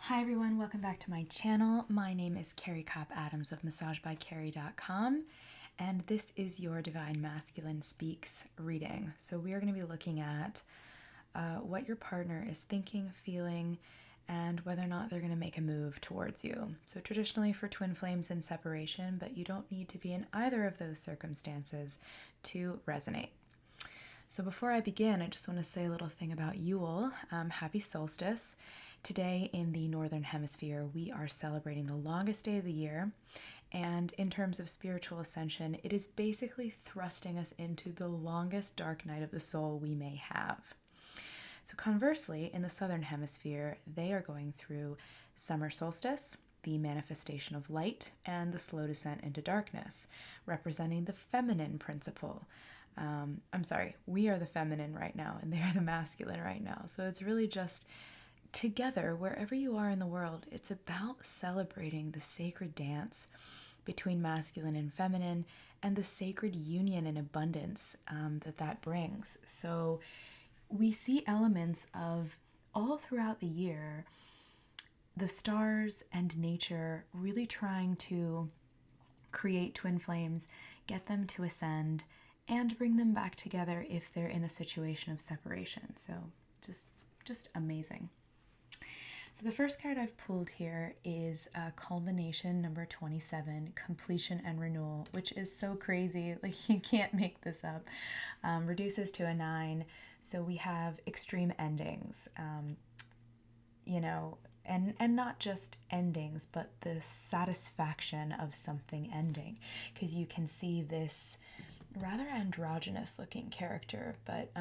Hi everyone, welcome back to my channel. My name is Carrie Adams of massagebycarrie.com, and this is your Divine Masculine Speaks reading. So we are going to be looking at what your partner is thinking, feeling, and whether or not they're going to make a move towards you. So traditionally for twin flames in separation, but you don't need to be in either of those circumstances to resonate. So before I begin, I just want to say a little thing about Yule. Happy solstice. Today in the Northern Hemisphere, we are celebrating the longest day of the year. And in terms of spiritual ascension, it is basically thrusting us into the longest dark night of the soul we may have. So conversely, in the Southern Hemisphere, they are going through summer solstice, the manifestation of light, and the slow descent into darkness, representing the feminine principle. We are the feminine right now, and they are the masculine right now. So it's really just together, wherever you are in the world, it's about celebrating the sacred dance between masculine and feminine and the sacred union and abundance that brings. So we see elements of all throughout the year, the stars and nature really trying to create twin flames, get them to ascend, and bring them back together if they're in a situation of separation. So just amazing. So the first card I've pulled here is culmination number 27, completion and renewal, which is so crazy. Like, you can't make this up. Reduces to a 9. So we have extreme endings, and not just endings, but the satisfaction of something ending. Because you can see this rather androgynous looking character, but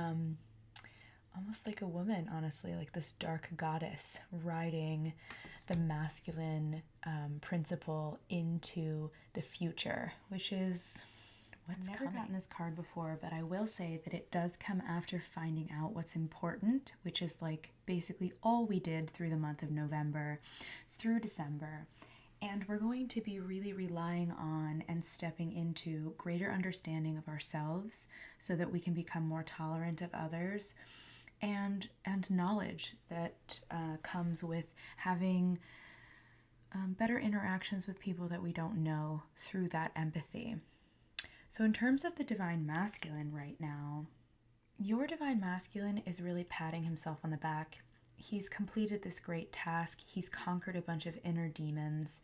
almost like a woman, honestly, like this dark goddess riding the masculine principle into the future, which is what's coming. I've never gotten this card before, but I will say that it does come after finding out what's important, which is like basically all we did through the month of November through December. And we're going to be really relying on and stepping into greater understanding of ourselves so that we can become more tolerant of others, and knowledge that comes with having better interactions with people that we don't know through that empathy. So in terms of the Divine Masculine right now, your Divine Masculine is really patting himself on the back. He's completed this great task. He's conquered a bunch of inner demons.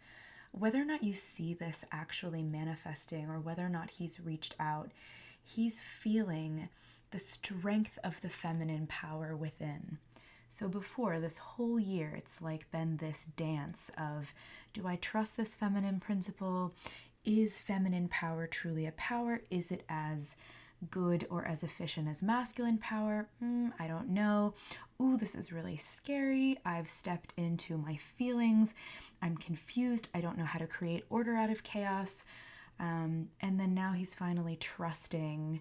Whether or not you see this actually manifesting or whether or not he's reached out, he's feeling the strength of the feminine power within. So before this whole year, it's like been this dance of, do I trust this feminine principle? Is feminine power truly a power? Is it as good or as efficient as masculine power? I don't know. Ooh, this is really scary. I've stepped into my feelings. I'm confused. I don't know how to create order out of chaos. And then now he's finally trusting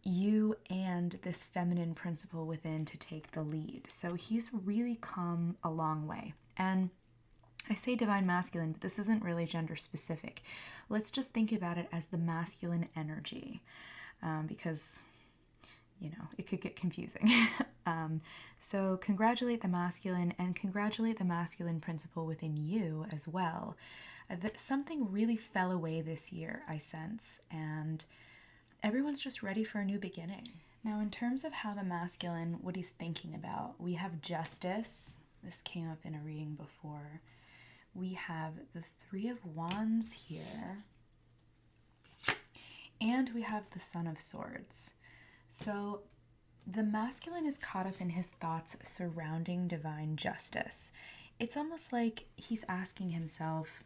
you and this feminine principle within to take the lead. So he's really come a long way. And I say divine masculine, but this isn't really gender specific. Let's just think about it as the masculine energy, because, it could get confusing. So congratulate the masculine and congratulate the masculine principle within you as well. That something really fell away this year, I sense, and everyone's just ready for a new beginning. Now, in terms of how the masculine, what he's thinking about, we have justice. This came up in a reading before. We have the 3 of Wands here. And we have the Son of Swords. So the masculine is caught up in his thoughts surrounding divine justice. It's almost like he's asking himself,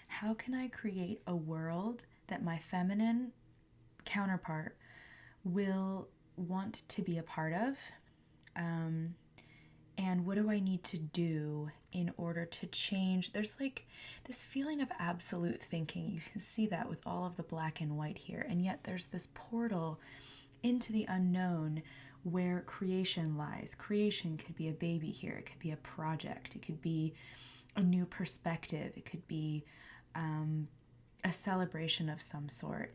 how can I create a world that my feminine counterpart will want to be a part of? And what do I need to do in order to change? There's like this feeling of absolute thinking. You can see that with all of the black and white here. And yet there's this portal into the unknown where creation lies. Creation could be a baby here. It could be a project. It could be a new perspective. It could be a celebration of some sort.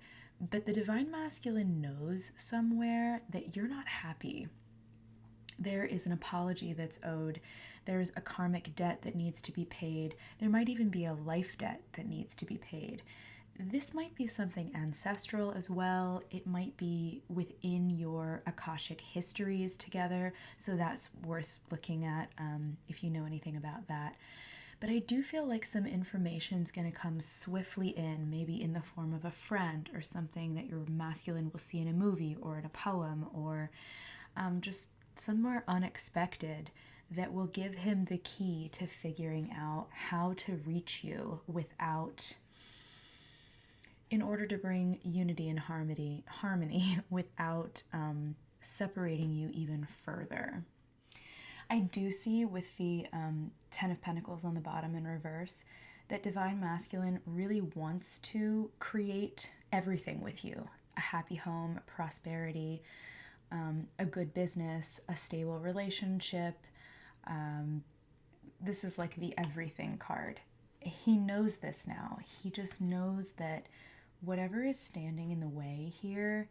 But the divine masculine knows somewhere that you're not happy. There is an apology that's owed. There's a karmic debt that needs to be paid. There might even be a life debt that needs to be paid. This might be something ancestral as well. It might be within your Akashic histories together, so that's worth looking at if you know anything about that. But I do feel like some information is going to come swiftly in, maybe in the form of a friend or something that your masculine will see in a movie or in a poem, or just somewhere unexpected that will give him the key to figuring out how to reach you in order to bring unity and harmony without separating you even further. I do see with the Ten of Pentacles on the bottom in reverse that Divine Masculine really wants to create everything with you. A happy home, prosperity, a good business, a stable relationship. This is like the everything card. He knows this now. He just knows that whatever is standing in the way here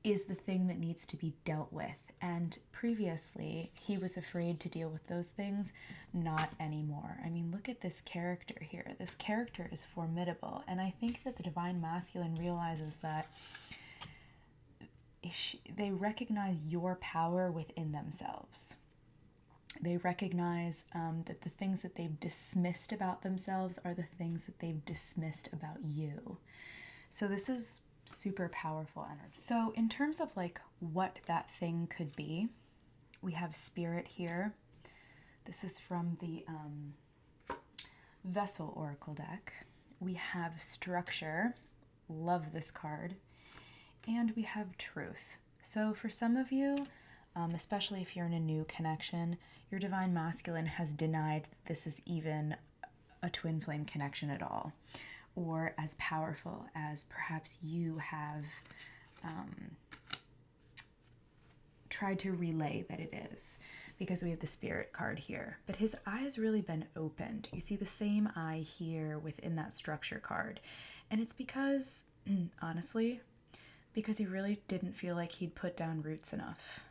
is the thing that needs to be dealt with. And previously, he was afraid to deal with those things, not anymore. I mean, look at this character here. This character is formidable. And I think that the Divine Masculine realizes that they recognize your power within themselves. They recognize that the things that they've dismissed about themselves are the things that they've dismissed about you. So this is super powerful energy. So in terms of like what that thing could be, we have Spirit here. This is from the Vessel Oracle deck. We have Structure. Love this card. And we have Truth. So for some of you, especially if you're in a new connection, your Divine Masculine has denied that this is even a twin flame connection at all, or as powerful as perhaps you have tried to relay that it is, because we have the Spirit card here. But his eye has really been opened. You see the same eye here within that Structure card. And it's because, honestly, because he really didn't feel like he'd put down roots enough.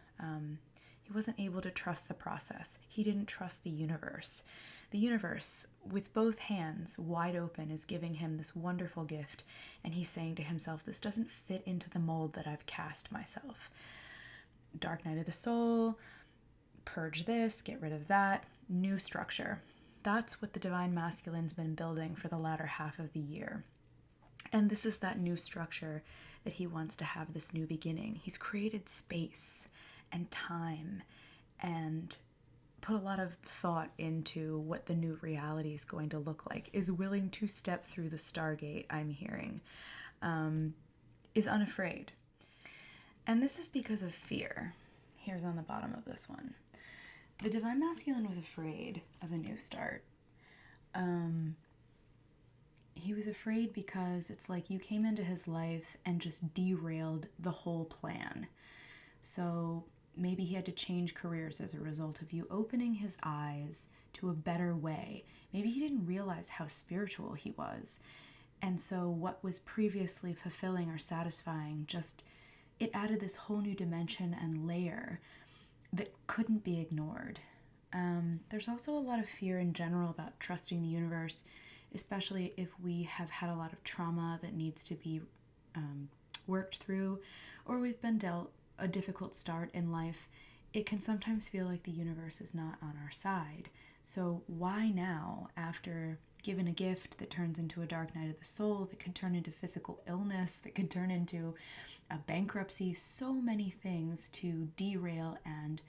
He wasn't able to trust the process. He didn't trust the universe. The universe, with both hands wide open, is giving him this wonderful gift, and he's saying to himself, this doesn't fit into the mold that I've cast myself. Dark night of the soul, purge this, get rid of that, new structure. That's what the Divine Masculine's been building for the latter half of the year. And this is that new structure that he wants to have, this new beginning. He's created space and time and put a lot of thought into what the new reality is going to look like, is willing to step through the Stargate, I'm hearing, is unafraid. And this is because of fear. Here's on the bottom of this one. The Divine Masculine was afraid of a new start. He was afraid because it's like you came into his life and just derailed the whole plan. So maybe he had to change careers as a result of you opening his eyes to a better way. Maybe he didn't realize how spiritual he was. And so what was previously fulfilling or satisfying, it added this whole new dimension and layer that couldn't be ignored. There's also a lot of fear in general about trusting the universe, especially if we have had a lot of trauma that needs to be worked through, or we've been dealt a difficult start in life. It can sometimes feel like the universe is not on our side. So why now, after given a gift that turns into a dark night of the soul, that could turn into physical illness, that could turn into a bankruptcy, so many things to derail and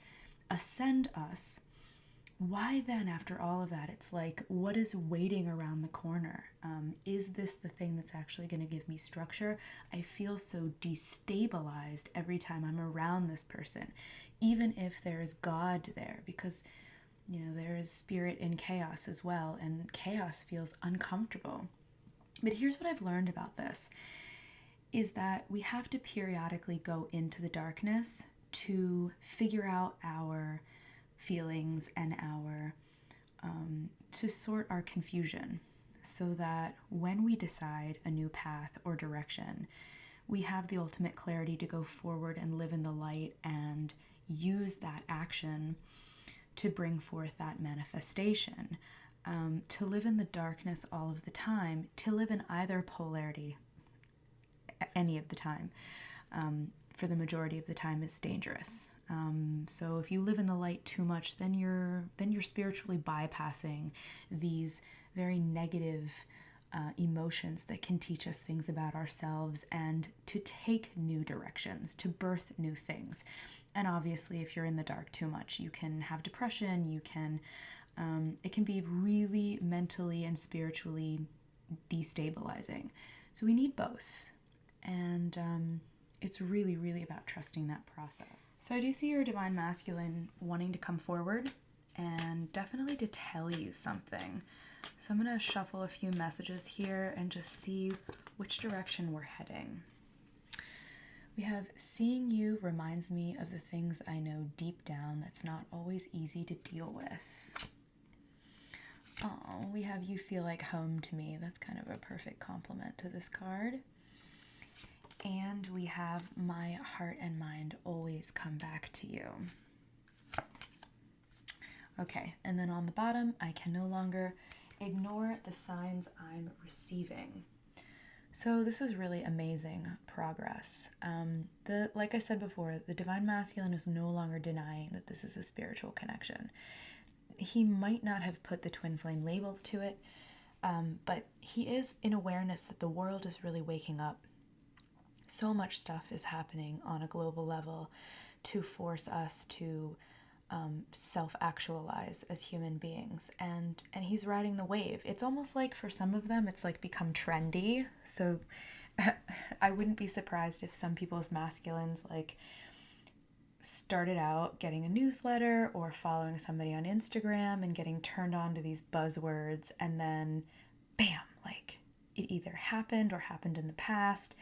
ascend us, why then, after all of that, it's like, what is waiting around the corner? Is this the thing that's actually going to give me structure? I feel so destabilized every time I'm around this person, even if there is God there, because, there is spirit in chaos as well, and chaos feels uncomfortable. But here's what I've learned about this, is that we have to periodically go into the darkness to figure out our feelings and to sort our confusion, so that when we decide a new path or direction, we have the ultimate clarity to go forward and live in the light and use that action to bring forth that manifestation. To live in the darkness all of the time, to live in either polarity any of the time, for the majority of the time, is dangerous. So if you live in the light too much, then you're spiritually bypassing these very negative emotions that can teach us things about ourselves and to take new directions, to birth new things. And obviously, if you're in the dark too much, you can have depression, it can be really mentally and spiritually destabilizing. So we need both. And it's really, really about trusting that process. So I do see your divine masculine wanting to come forward and definitely to tell you something. So I'm going to shuffle a few messages here and just see which direction we're heading. We have, seeing you reminds me of the things I know deep down that's not always easy to deal with. Oh, we have, you feel like home to me. That's kind of a perfect compliment to this card. And we have, my heart and mind always come back to you. Okay, and then on the bottom, I can no longer ignore the signs I'm receiving. So this is really amazing progress. Like I said before, the divine masculine is no longer denying that this is a spiritual connection. He might not have put the twin flame label to it, but he is in awareness that the world is really waking up. So much stuff is happening on a global level to force us to self-actualize as human beings, and he's riding the wave. It's almost like for some of them it's like become trendy, so I wouldn't be surprised if some people's masculines like started out getting a newsletter or following somebody on Instagram and getting turned on to these buzzwords, and then bam, like it either happened or happened in the past.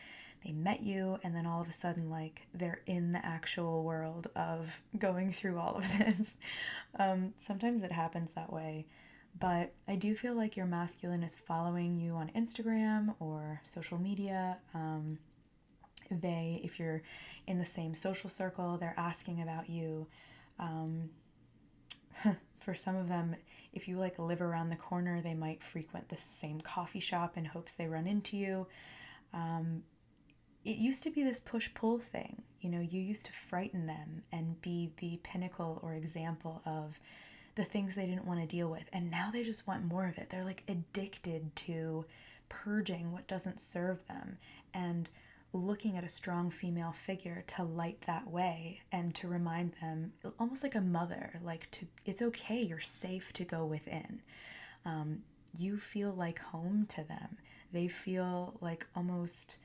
They met you, and then all of a sudden, like, they're in the actual world of going through all of this. Sometimes it happens that way, but I do feel like your masculine is following you on Instagram or social media. If you're in the same social circle, they're asking about you. For some of them, if you, like, live around the corner, they might frequent the same coffee shop in hopes they run into you. It used to be this push-pull thing. You know, you used to frighten them and be the pinnacle or example of the things they didn't want to deal with. And now they just want more of it. They're like addicted to purging what doesn't serve them and looking at a strong female figure to light that way and to remind them, almost like a mother, like it's okay, you're safe to go within. You feel like home to them. They feel like almost...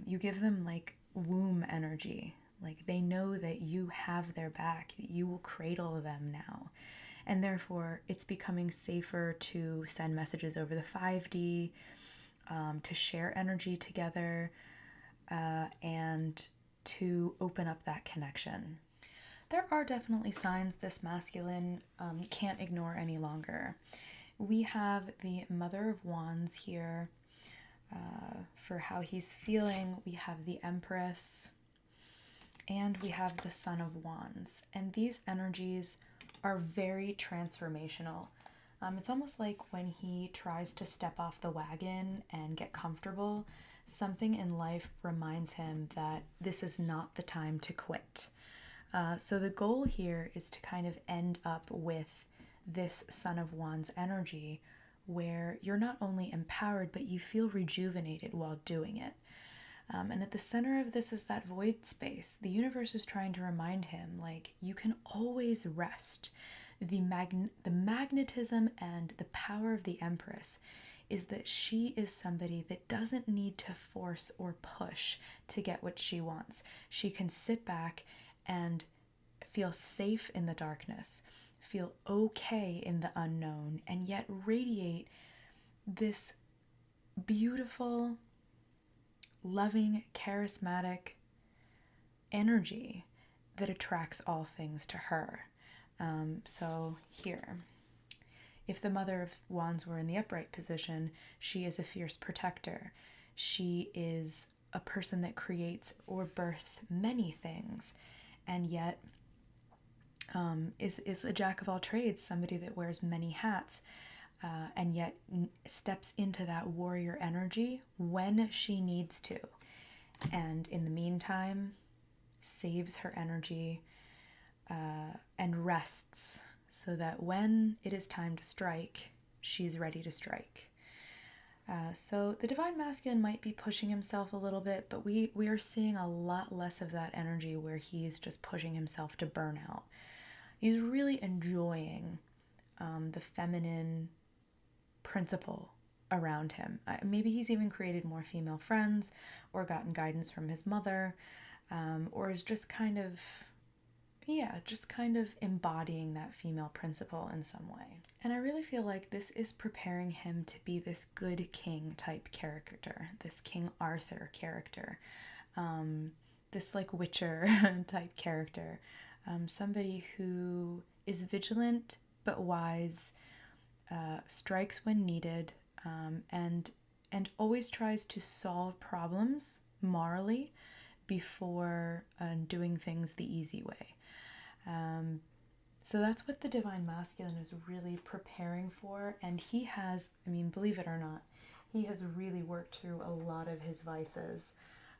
you give them like womb energy, like they know that you have their back, that you will cradle them now, and therefore it's becoming safer to send messages over the 5D, to share energy together, and to open up that connection. There are definitely signs this masculine can't ignore any longer. We have the Mother of Wands here. For how he's feeling, we have the Empress, and we have the Son of Wands. And these energies are very transformational. It's almost like when he tries to step off the wagon and get comfortable, something in life reminds him that this is not the time to quit. So the goal here is to kind of end up with this Son of Wands energy, where you're not only empowered, but you feel rejuvenated while doing it. And at the center of this is that void space. The universe is trying to remind him, like, you can always rest. The magnetism and the power of the Empress is that she is somebody that doesn't need to force or push to get what she wants. She can sit back and feel safe in the darkness, feel okay in the unknown, and yet radiate this beautiful, loving, charismatic energy that attracts all things to her. So here, if the Mother of Wands were in the upright position, she is a fierce protector. She is a person that creates or births many things, and yet is a jack of all trades, somebody that wears many hats, and yet steps into that warrior energy when she needs to. And in the meantime, saves her energy and rests so that when it is time to strike, she's ready to strike. So the divine masculine might be pushing himself a little bit, but we are seeing a lot less of that energy where he's just pushing himself to burnout. He's really enjoying the feminine principle around him. Maybe he's even created more female friends or gotten guidance from his mother, or is just kind of embodying that female principle in some way. And I really feel like this is preparing him to be this good king type character, this King Arthur character, this like Witcher type character, somebody who is vigilant but wise, strikes when needed, and always tries to solve problems morally before doing things the easy way. So that's what the divine masculine is really preparing for. And he has, believe it or not, he has really worked through a lot of his vices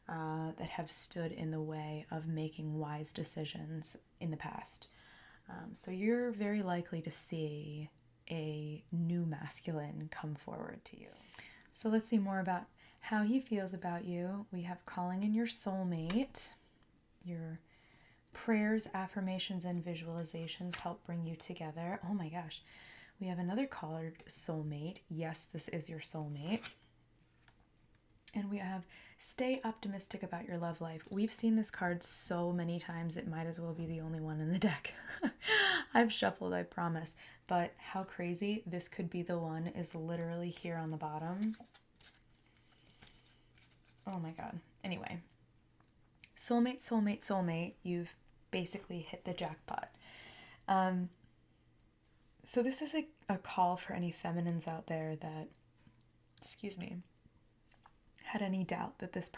that have stood in the way of making wise decisions in the past. So you're very likely to see a new masculine come forward to you. So let's see more about how he feels about you. We have calling in your soulmate. Your prayers, affirmations, and visualizations help bring you together. Oh my gosh. We have another card, soulmate. Yes, this is your soulmate. And we have stay optimistic about your love life. We've seen this card so many times, it might as well be the only one in the deck. I've shuffled, I promise. But how crazy, this could be the one is literally here on the bottom. Oh my God. Anyway. Soulmate, soulmate, soulmate. You've basically hit the jackpot. So this is a call for any feminines out there that, had any doubt that this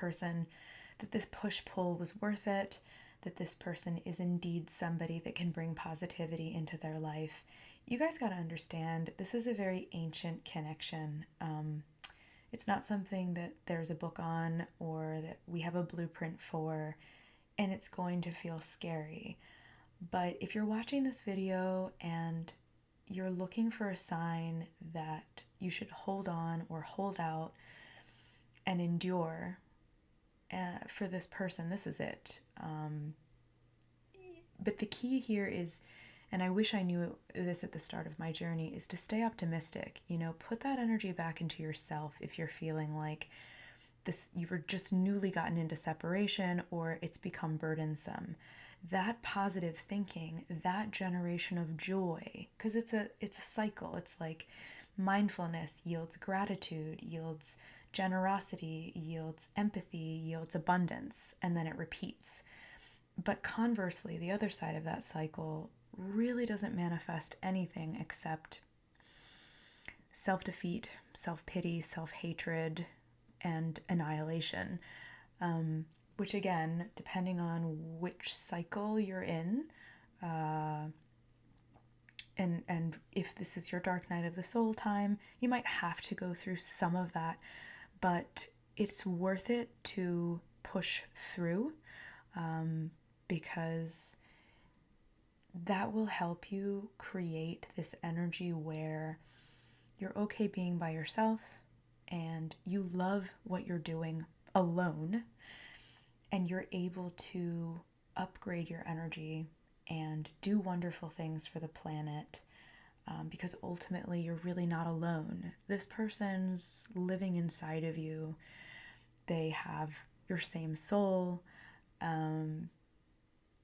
push-pull was worth it, that this person is indeed somebody that can bring positivity into their life. You guys got to understand, this is a very ancient connection. It's not something that there's a book on or that we have a blueprint for, and it's going to feel scary. But if you're watching this video and you're looking for a sign that you should hold on or hold out and endure for this person, this is it. But the key here is, and I wish I knew this at the start of my journey, is to stay optimistic. Put that energy back into yourself if you're feeling like this, you've just newly gotten into separation or it's become burdensome. That positive thinking, that generation of joy, because it's a cycle. It's like mindfulness yields gratitude, yields generosity, yields empathy, yields abundance, and then it repeats. But conversely, the other side of that cycle really doesn't manifest anything except self-defeat, self-pity, self-hatred, and annihilation. Which again, depending on which cycle you're in, and if this is your dark night of the soul time, you might have to go through some of that, but it's worth it to push through, because that will help you create this energy where you're okay being by yourself and you love what you're doing alone, and you're able to upgrade your energy and do wonderful things for the planet, because ultimately you're really not alone. This person's living inside of you. They have your same soul.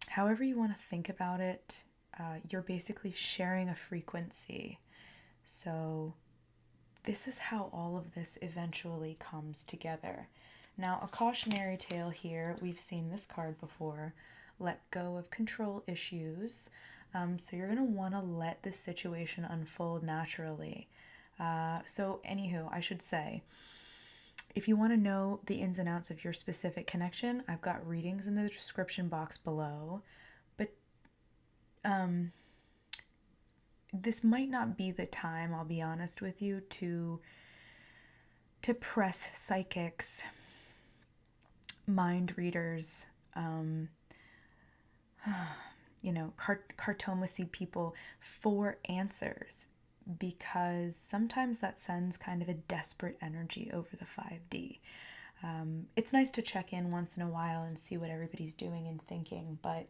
However you want to think about it, you're basically sharing a frequency. So this is how all of this eventually comes together. Now, a cautionary tale here. We've seen this card before. Let go of control issues. So you're going to want to let this situation unfold naturally. So anywho, I should say, if you want to know the ins and outs of your specific connection, I've got readings in the description box below. But this might not be the time, I'll be honest with you, to press psychics, mind readers, cartomacy people for answers, because sometimes that sends kind of a desperate energy over the 5D. It's nice to check in once in a while and see what everybody's doing and thinking, but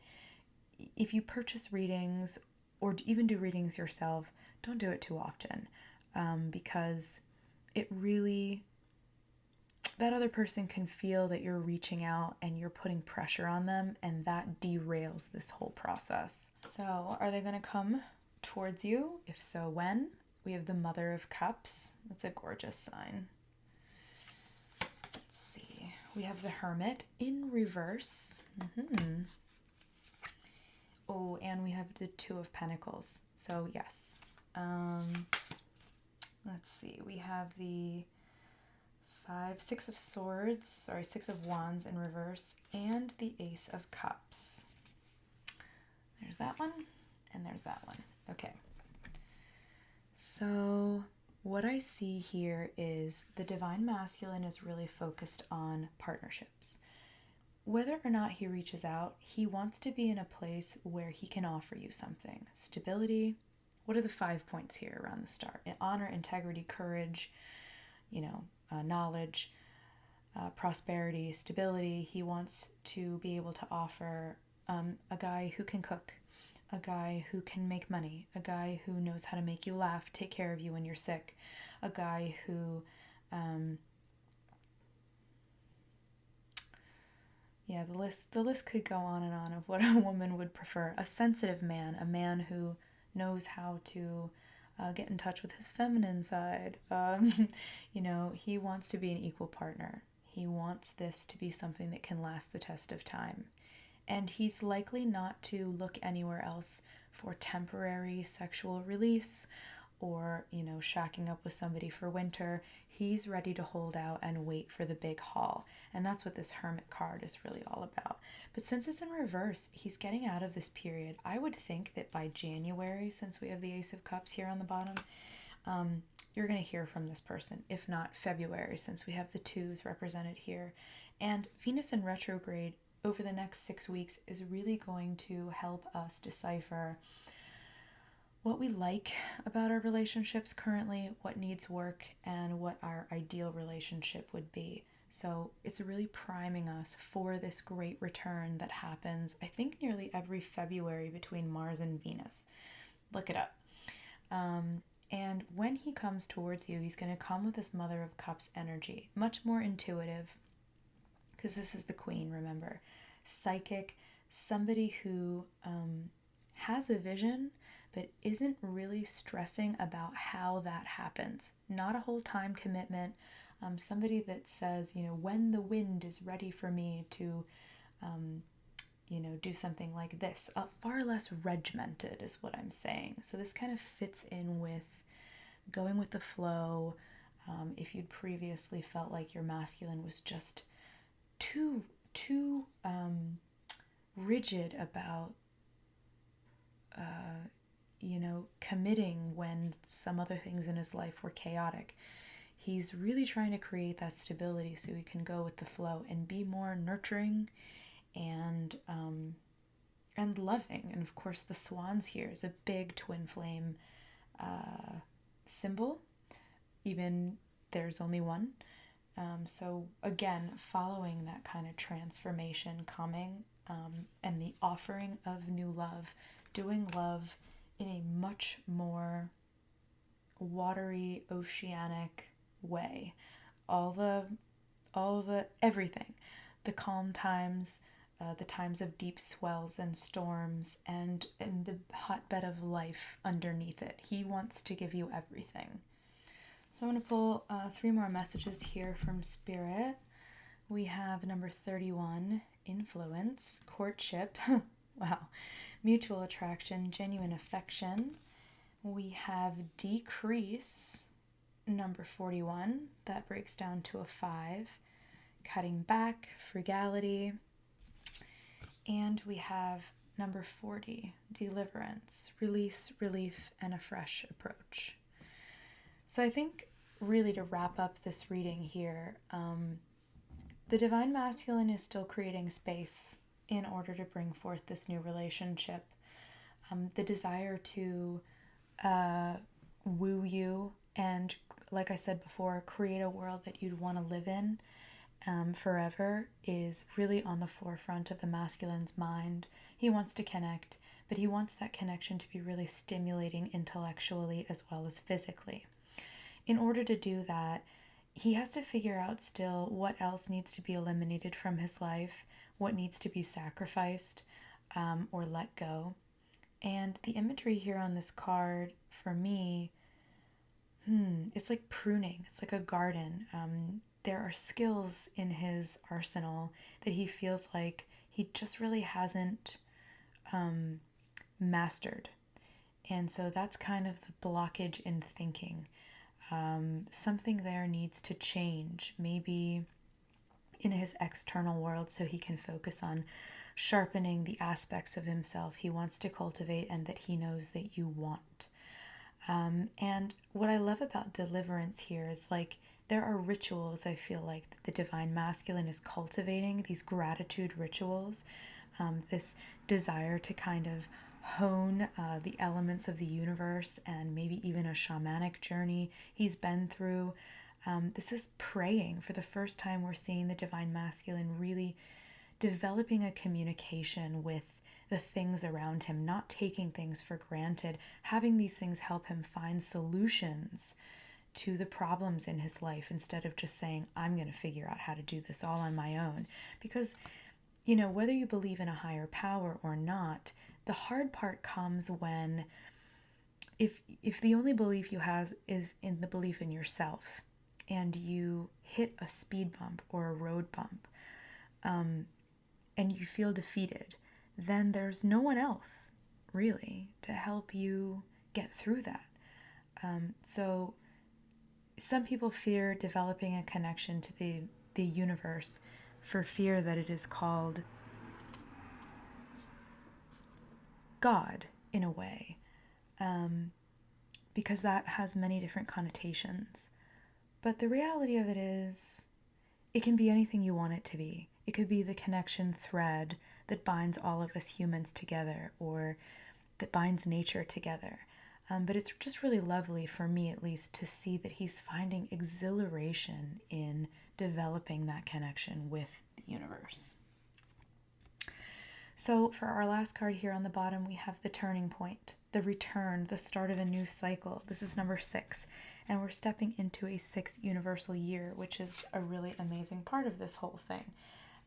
if you purchase readings or even do readings yourself, don't do it too often, because it really, that other person can feel that you're reaching out and you're putting pressure on them, and that derails this whole process. So, are they going to come towards you? If so, when? We have the Mother of Cups. That's a gorgeous sign. Let's see. We have the Hermit in reverse. Oh, and we have the Two of Pentacles. So, yes. Let's see. We have the Six of Wands in reverse, and the Ace of Cups. There's that one, and there's that one. Okay. So what I see here is the Divine Masculine is really focused on partnerships. Whether or not he reaches out, he wants to be in a place where he can offer you something. Stability. What are the 5 points here around the start? Honor, integrity, courage, knowledge, prosperity, stability. He wants to be able to offer a guy who can cook, a guy who can make money, a guy who knows how to make you laugh, take care of you when you're sick, a guy who, the list could go on and on of what a woman would prefer. A sensitive man, a man who knows how to get in touch with his feminine side. He wants to be an equal partner. He wants this to be something that can last the test of time. And he's likely not to look anywhere else for temporary sexual release or, shacking up with somebody for winter. He's ready to hold out and wait for the big haul. And that's what this Hermit card is really all about. But since it's in reverse, he's getting out of this period. I would think that by January, since we have the Ace of Cups here on the bottom, you're going to hear from this person. If not February, since we have the twos represented here. And Venus in retrograde over the next 6 weeks is really going to help us decipher what we like about our relationships currently, what needs work, and what our ideal relationship would be. So it's really priming us for this great return that happens, I think, nearly every February between Mars and Venus. Look it up. And when he comes towards you, he's going to come with this Mother of Cups energy, much more intuitive, because this is the Queen, remember. Psychic, somebody who has a vision, but isn't really stressing about how that happens. Not a whole time commitment. Somebody that says, when the wind is ready for me to, do something like this. Far less regimented is what I'm saying. So this kind of fits in with going with the flow. If you'd previously felt like your masculine was just too rigid about committing when some other things in his life were chaotic. He's really trying to create that stability so he can go with the flow and be more nurturing and loving. And of course the swans here is a big twin flame symbol, even there's only one. So again, following that kind of transformation coming, and the offering of new love, doing love in a much more watery, oceanic way. All the everything, the calm times, the times of deep swells and storms, and the hotbed of life underneath it. He wants to give you everything. So I'm going to pull 3 more messages here from Spirit. We have number 31, influence, courtship, wow, mutual attraction, genuine affection. We have decrease, number 41, that breaks down to a 5, cutting back, frugality. And we have number 40, deliverance, release, relief, and a fresh approach. So I think really to wrap up this reading here, the divine masculine is still creating space in order to bring forth this new relationship. The desire to woo you and, like I said before, create a world that you'd want to live in forever is really on the forefront of the masculine's mind. He wants to connect, but he wants that connection to be really stimulating intellectually as well as physically. In order to do that, he has to figure out still what else needs to be eliminated from his life, what needs to be sacrificed or let go. And the imagery here on this card for me, it's like pruning. It's like a garden. There are skills in his arsenal that he feels like he just really hasn't mastered. And so that's kind of the blockage in thinking. Something there needs to change, maybe in his external world, so he can focus on sharpening the aspects of himself he wants to cultivate and that he knows that you want. And what I love about deliverance here is like there are rituals, I feel like, that the divine masculine is cultivating, these gratitude rituals, this desire to kind of hone the elements of the universe and maybe even a shamanic journey he's been through. This is praying. For the first time, we're seeing the divine masculine really developing a communication with the things around him, not taking things for granted, having these things help him find solutions to the problems in his life instead of just saying, I'm going to figure out how to do this all on my own. Because, you know, whether you believe in a higher power or not, the hard part comes when if the only belief you have is in the belief in yourself and you hit a speed bump or a road bump and you feel defeated, then there's no one else really to help you get through that. So some people fear developing a connection to the universe for fear that it is called God in a way, because that has many different connotations. But the reality of it is, it can be anything you want it to be. It could be the connection thread that binds all of us humans together, or that binds nature together. But it's just really lovely, for me at least, to see that he's finding exhilaration in developing that connection with the universe. So for our last card here on the bottom, we have the turning point, the return, the start of a new cycle. This is number 6, and we're stepping into a 6th universal year, which is a really amazing part of this whole thing.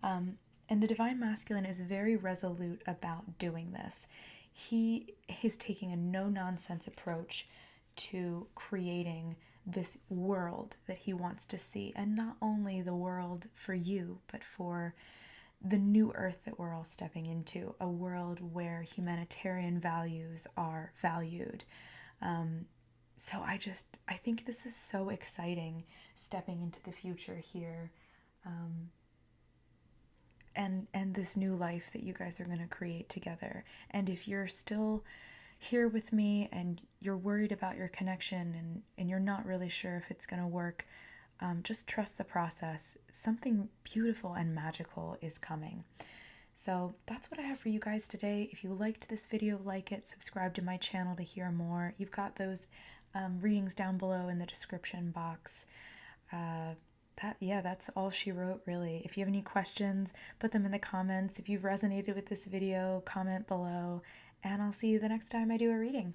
And the divine masculine is very resolute about doing this. He is taking a no-nonsense approach to creating this world that he wants to see, and not only the world for you, but for the new earth that we're all stepping into, a world where humanitarian values are valued. So I think this is so exciting, stepping into the future here, and this new life that you guys are going to create together. And if you're still here with me and you're worried about your connection and you're not really sure if it's going to work, just trust the process. Something beautiful and magical is coming. So that's what I have for you guys today. If you liked this video, like it, subscribe to my channel to hear more. You've got those readings down below in the description box. That's all she wrote, really. If you have any questions, put them in the comments. If you've resonated with this video, comment below, and I'll see you the next time I do a reading.